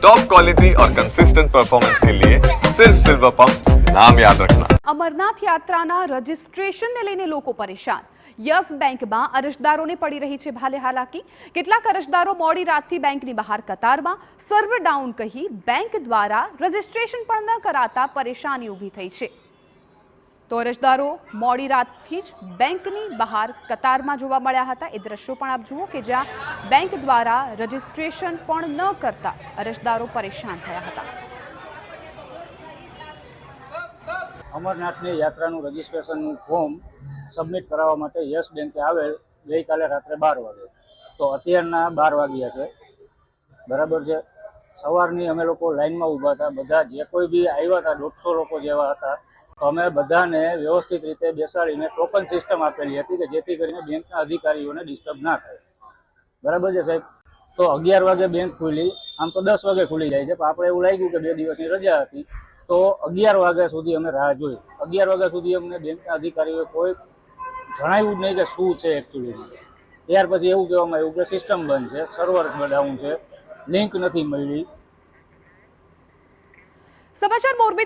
Top quality और consistent performance के लिए सिर्फ सिल्वर पंप नाम याद रखना। અમરનાથ યાત્રાના રજીસ્ટ્રેશનને લઈને લોકો પરેશાન। યસ બેંકમાં અરજદારોને પડી રહી છે ભારે હાલાકી। કેટલાક અરજદારો મોડી રાતથી બેંકની બહાર કતારમાં સર્વર ડાઉન કહી બેંક દ્વારા રજીસ્ટ્રેશન પણ ન કરાતા પરેશાની ઊભી થઈ છે। તો અરજદારો મોડી રાતથી જ બેંકની બહાર કતારમાં જોવા મળ્યા હતા। એ દ્રશ્યો પણ આપ જુઓ કે જ્યાં બેંક દ્વારા રજીસ્ટ્રેશન પણ ન કરતા અરજદારો પરેશાન થયા હતા। અમરનાથની યાત્રાનું રજીસ્ટ્રેશનનું ફોર્મ સબમિટ કરાવવા માટે યસ બેંકે આવેલ ગઈકાલે રાત્રે 12 વાગે। તો અત્યારના 12 વાગ્યા છે, બરાબર છે। સવારની અમે લોકો લાઇનમાં ઊભા હતા, બધા જે કોઈ બી આવ્યા હતા 150 લોકો જેવા હતા। તો અમે બધાને વ્યવસ્થિત રીતે બેસાડીને ટોકન સિસ્ટમ આપેલી હતી કે જેથી કરીને બેંકના અધિકારીઓને ડિસ્ટર્બ ના થાય, બરાબર છે સાહેબ। તો 11 વાગે બેંક ખુલી, આમ તો 10 વાગે ખુલી જાય છે, પણ આપણે એવું લાગ્યું કે 2 દિવસની રજા હતી તો 11 વાગ્યા સુધી અમે રાહ જોઈ। 11 વાગ્યા સુધી અમને બેંકના અધિકારીઓએ કોઈ જણાવ્યું જ નહીં કે શું છે એકચ્યુઅલીમાં। ત્યાર પછી એવું કહેવામાં આવ્યું કે સિસ્ટમ બંધ છે, સર્વર ડાઉન છે, લિંક નથી મળી। સમાચાર મોરબી